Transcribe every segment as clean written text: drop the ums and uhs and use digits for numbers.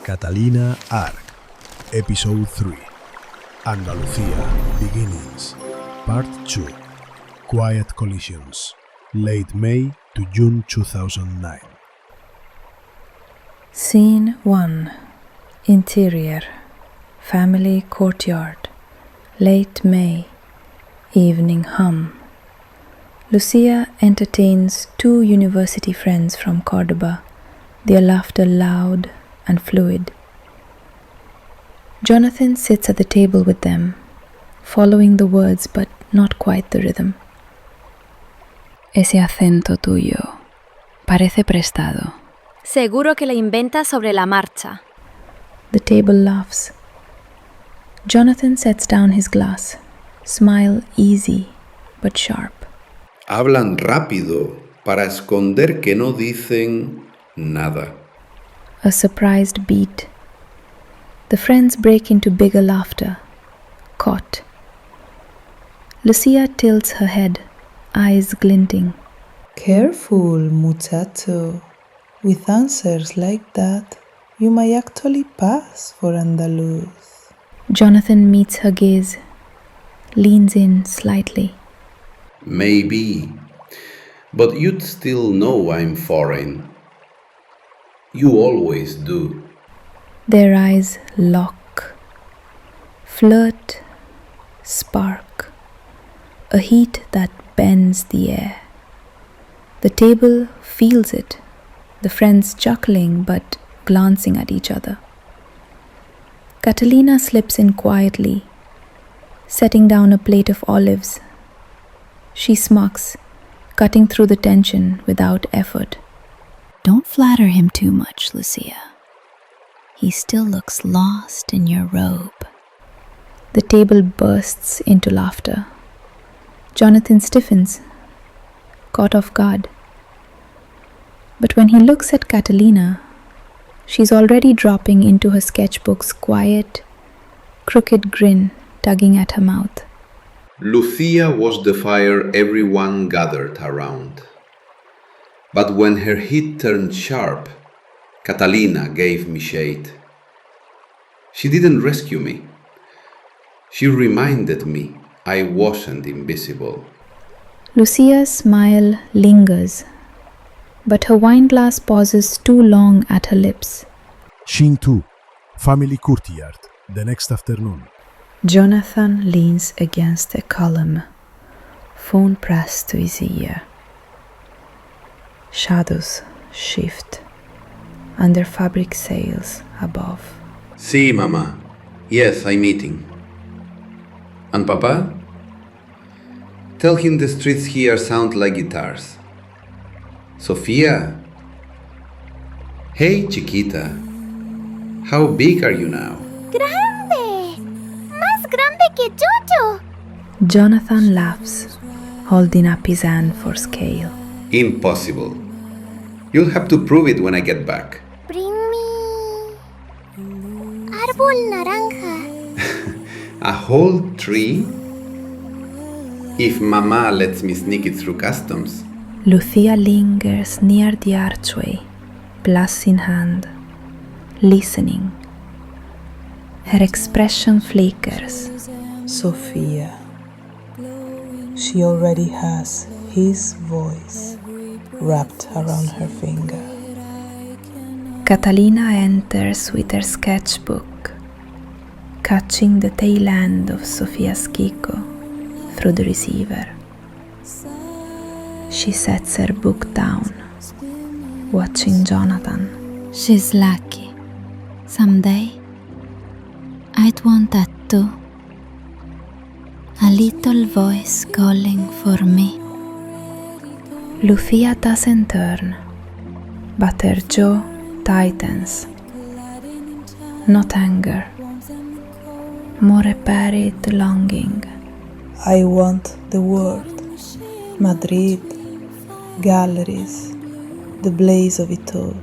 Catalina Arc, Episode 3, Andalucía, Beginnings, Part 2, Quiet Collisions, late May to June 2009. Scene 1. Interior. Family courtyard. Late May. Evening hum. Lucia entertains two university friends from Cordoba, their laughter loud and fluid. Jonathan sits at the table with them, following the words but not quite the rhythm. Ese acento tuyo parece prestado. Seguro que lo inventas sobre la marcha. The table laughs. Jonathan sets down his glass, smile easy but sharp. Hablan rápido para esconder que no dicen nada. A surprised beat. The friends break into bigger laughter, caught. Lucia tilts her head, eyes glinting. Careful, muchacho. With answers like that, you might actually pass for Andaluz. Jonathan meets her gaze, leans in slightly. Maybe, but you'd still know I'm foreign. You always do. Their eyes lock. Flirt, spark. A heat that bends the air. The table feels it, the friends chuckling but glancing at each other. Catalina slips in quietly, setting down a plate of olives. She smirks, cutting through the tension without effort. Don't flatter him too much, Lucia. He still looks lost in your robe. The table bursts into laughter. Jonathan stiffens, caught off guard. But when he looks at Catalina, she's already dropping into her sketchbook's quiet, crooked grin tugging at her mouth. Lucia was the fire everyone gathered around. But when her heat turned sharp, Catalina gave me shade. She didn't rescue me. She reminded me I wasn't invisible. Lucia's smile lingers, but her wineglass pauses too long at her lips. Scene 2, Family Courtyard, the next afternoon. Jonathan leans against a column, phone pressed to his ear. Shadows shift under fabric sails above. Sí, Mama. Yes, I'm eating. And Papa? Tell him the streets here sound like guitars. Sofia? Hey, chiquita. How big are you now? ¡Grande! ¡Más grande que Jojo! Jonathan laughs, holding up his hand for scale. Impossible. You'll have to prove it when I get back. Bring me... árbol naranja. A whole tree? If Mama lets me sneak it through customs. Lucia lingers near the archway, glass in hand, listening. Her expression flickers. Sophia. She already has his voice wrapped around her finger. Catalina enters with her sketchbook, catching the tail end of Sofia's Kiko through the receiver. She sets her book down, watching Jonathan. She's lucky. Someday, I'd want that too. A little voice calling for me. Lucia doesn't turn, but her jaw tightens. Not anger, more a buried longing. I want the world. Madrid, galleries, the blaze of it all.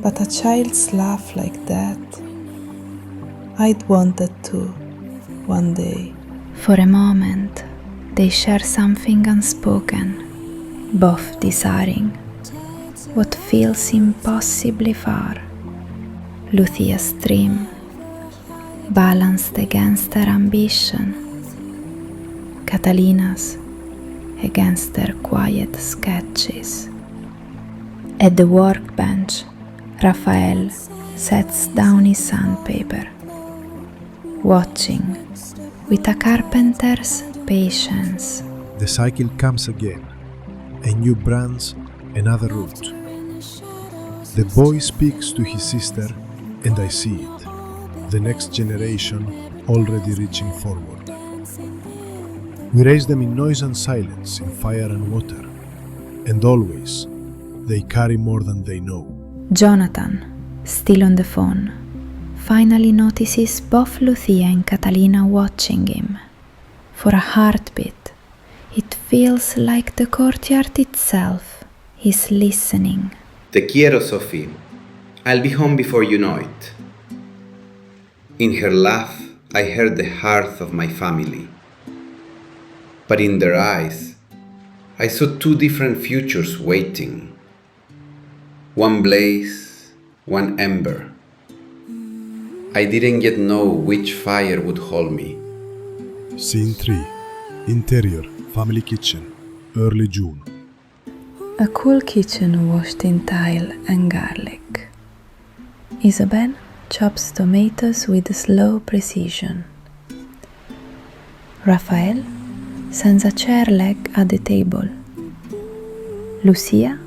But a child's laugh like that, I'd want that too, one day. For a moment, they share something unspoken, both desiring what feels impossibly far. Lucia's dream, balanced against her ambition, Catalina's against their quiet sketches. At the workbench, Raphael sets down his sandpaper, watching with a carpenter's patience. The cycle comes again. A new branch, another route. The boy speaks to his sister, and I see it. The next generation already reaching forward. We raise them in noise and silence, in fire and water, and always they carry more than they know. Jonathan, still on the phone, finally notices both Lucia and Catalina watching him. For a heartbeat, it feels like the courtyard itself is listening. Te quiero, Sophie. I'll be home before you know it. In her laugh, I heard the hearth of my family. But in their eyes, I saw two different futures waiting. One blaze, one ember. I didn't yet know which fire would hold me. Scene 3. Interior, family kitchen, early June. A cool kitchen washed in thyme and garlic. Isabel chops tomatoes with slow precision. Raphael sends a chair leg at the table. Lucia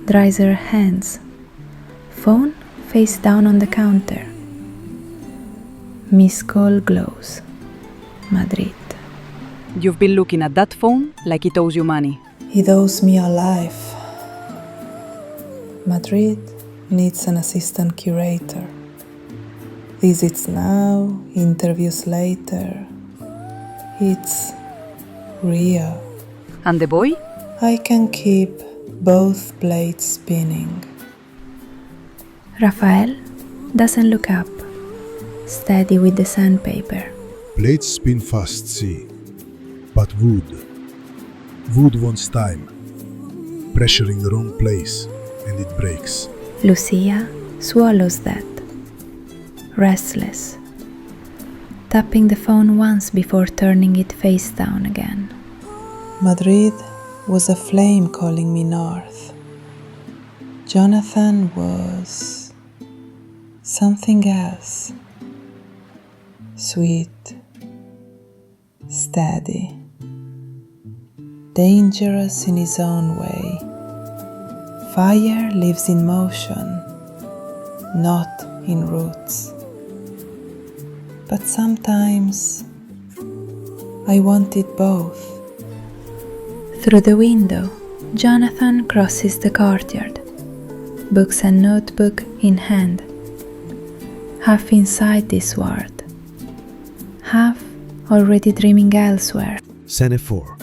dries her hands, phone face down on the counter. Miss call glows. Madrid. You've been looking at that phone like it owes you money. It owes me a life. Madrid needs an assistant curator. Visits now, interviews later. It's real. And the boy? I can keep both blades spinning. Raphael doesn't look up, steady with the sandpaper. Blades spin fast, see. But wood wants time. Pressure in the wrong place, and it breaks. Lucia swallows that, restless, tapping the phone once before turning it face down again. Madrid was a flame calling me north. Jonathan was something else. Sweet, steady, dangerous in his own way. Fire lives in motion, not in roots. But sometimes I wanted both. Through the window, Jonathan crosses the courtyard, books and notebook in hand, half inside this world, half already dreaming elsewhere. Scene 4.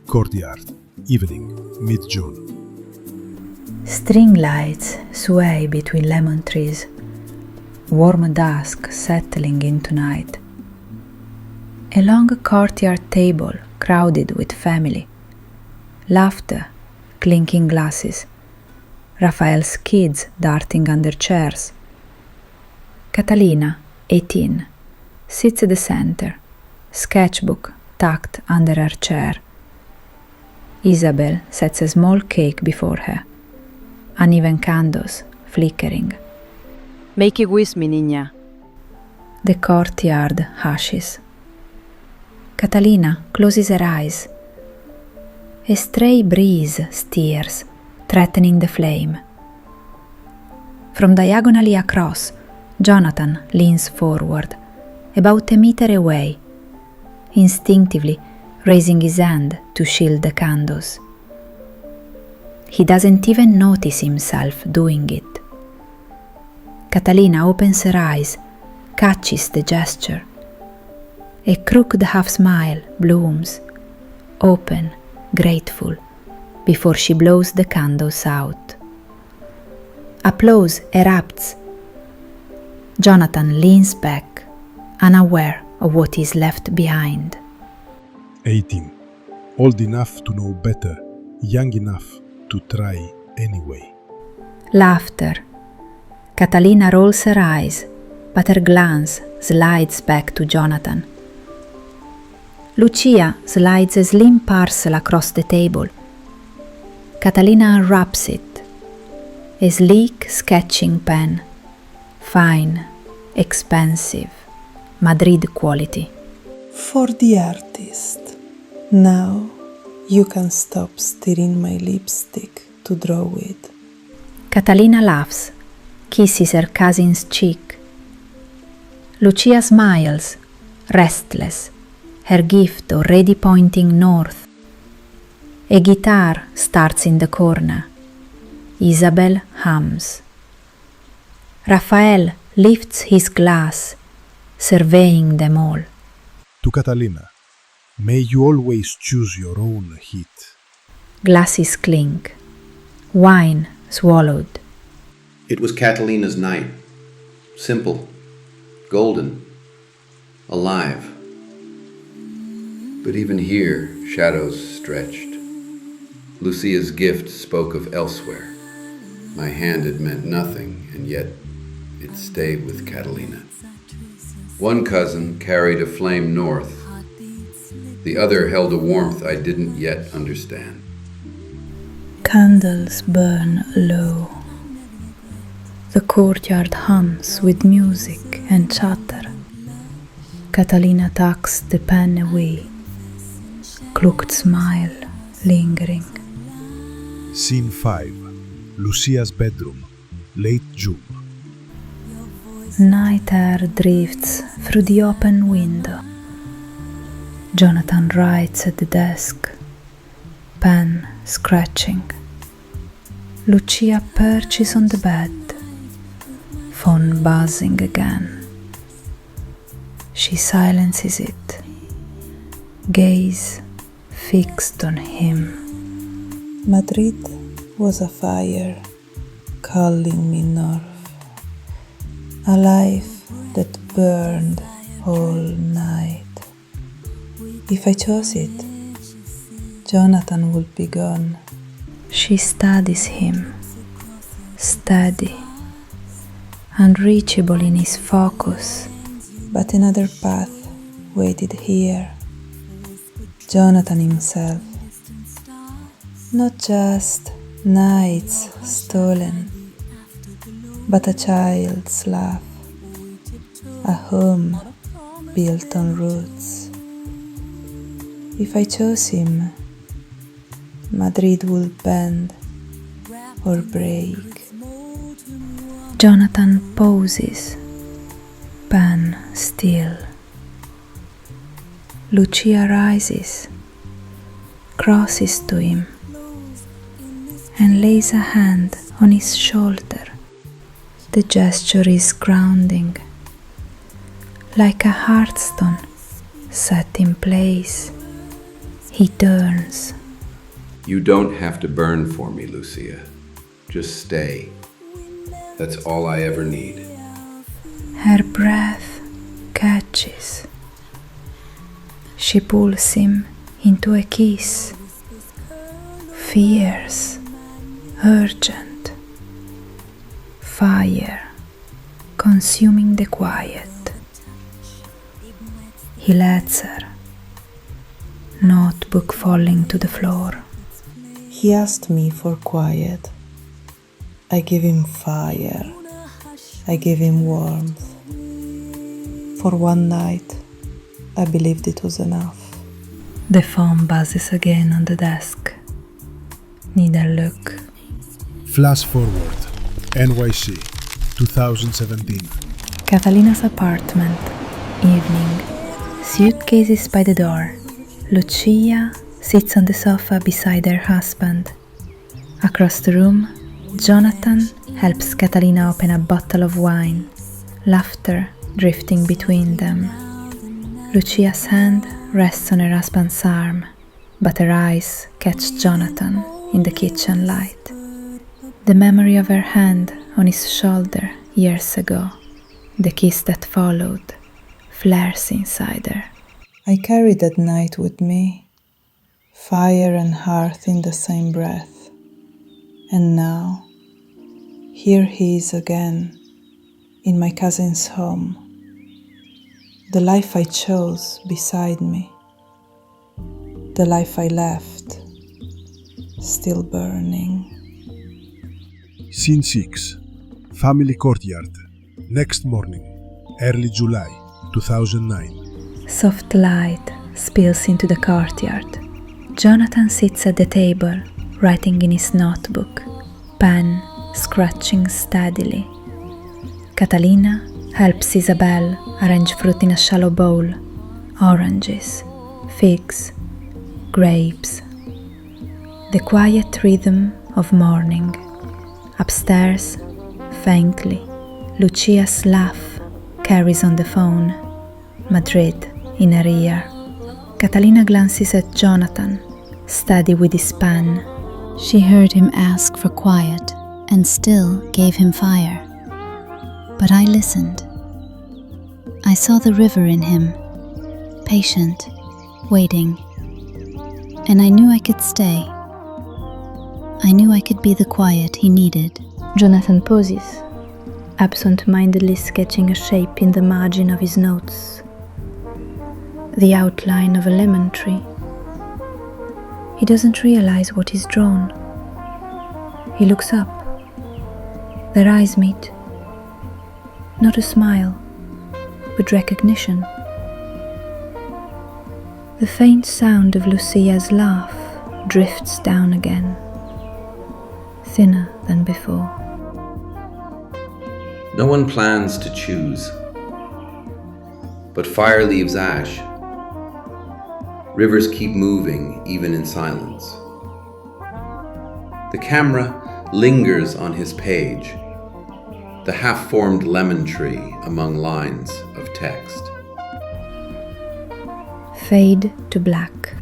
Courtyard, evening, mid-June. String lights sway between lemon trees, warm dusk settling into night. A long courtyard table crowded with family, laughter, clinking glasses, Raphael's kids darting under chairs. Catalina, 18, sits at the center, sketchbook tucked under her chair. Isabel sets a small cake before her, uneven candles flickering. Make a wish, mi niña. The courtyard hushes. Catalina closes her eyes. A stray breeze steers, threatening the flame. From diagonally across, Jonathan leans forward, about a meter away, instinctively raising his hand to shield the candles. He doesn't even notice himself doing it. Catalina opens her eyes, catches the gesture. A crooked half smile blooms, open, grateful, before she blows the candles out. Applause erupts. Jonathan leans back, unaware of what is left behind. 18. Old enough to know better, young enough to try anyway. Laughter, Catalina rolls her eyes, but her glance slides back to Jonathan. Lucia slides a slim parcel across the table. Catalina unwraps it. A sleek sketching pen. Fine, expensive, Madrid quality. For the artist. Now you can stop stirring my lipstick to draw with. Catalina laughs, kisses her cousin's cheek. Lucia smiles, restless, her gift already pointing north. A guitar starts in the corner. Isabel hums. Raphael lifts his glass, surveying them all. To Catalina, may you always choose your own heat. Glasses clink. Wine swallowed. It was Catalina's night. Simple, golden, alive. But even here, shadows stretched. Lucia's gift spoke of elsewhere. My hand had meant nothing, and yet it stayed with Catalina. One cousin carried a flame north. The other held a warmth I didn't yet understand. Candles burn low. The courtyard hums with music and chatter. Catalina tucks the pen away. Crooked smile lingering. Scene 5. Lucia's bedroom. Late June. Night air drifts through the open window. Jonathan writes at the desk, pen scratching. Lucia perches on the bed, phone buzzing again. She silences it, gaze fixed on him. Madrid was a fire calling me north, a life that burned all night. If I chose it, Jonathan would be gone. She studies him, steady, unreachable in his focus. But another path waited here. Jonathan himself. Not just nights stolen, but a child's laugh, a home built on roots. If I chose him, Madrid would bend or break. Jonathan pauses, pen still. Lucia rises, crosses to him, and lays a hand on his shoulder. The gesture is grounding, like a hearthstone set in place. He turns. You don't have to burn for me, Lucia. Just stay. That's all I ever need. Her breath catches. She pulls him into a kiss, fierce, urgent, fire consuming the quiet. He lets her, notebook falling to the floor. He asked me for quiet. I gave him fire. I gave him warmth. For one night, I believed it was enough. The phone buzzes again on the desk. Neither look. Flash forward. NYC, 2017. Catalina's apartment. Evening. Suitcases by the door. Lucia sits on the sofa beside her husband. Across the room, Jonathan helps Catalina open a bottle of wine. Laughter drifting between them. Lucia's hand rests on her husband's arm, but her eyes catch Jonathan in the kitchen light. The memory of her hand on his shoulder years ago, the kiss that followed, flares inside her. I carried that night with me, fire and hearth in the same breath. And now, here he is again, in my cousin's home. The life I chose beside me. The life I left, still burning. Scene 6. Family courtyard. Next morning, early July 2009. Soft light spills into the courtyard. Jonathan sits at the table, writing in his notebook, pen scratching steadily. Catalina helps Isabel arrange fruit in a shallow bowl. Oranges, figs, grapes. The quiet rhythm of morning. Upstairs, faintly, Lucia's laugh carries on the phone. Madrid in her ear. Catalina glances at Jonathan, steady with his pen. She heard him ask for quiet and still gave him fire. But I listened. I saw the river in him, patient, waiting. And I knew I could stay. I knew I could be the quiet he needed. Jonathan pauses, absent-mindedly sketching a shape in the margin of his notes. The outline of a lemon tree. He doesn't realize what he's drawn. He looks up. Their eyes meet. Not a smile, but recognition. The faint sound of Lucia's laugh drifts down again, thinner than before. No one plans to choose, but fire leaves ash. Rivers keep moving even in silence. The camera lingers on his page, the half-formed lemon tree among lines of text. Fade to black.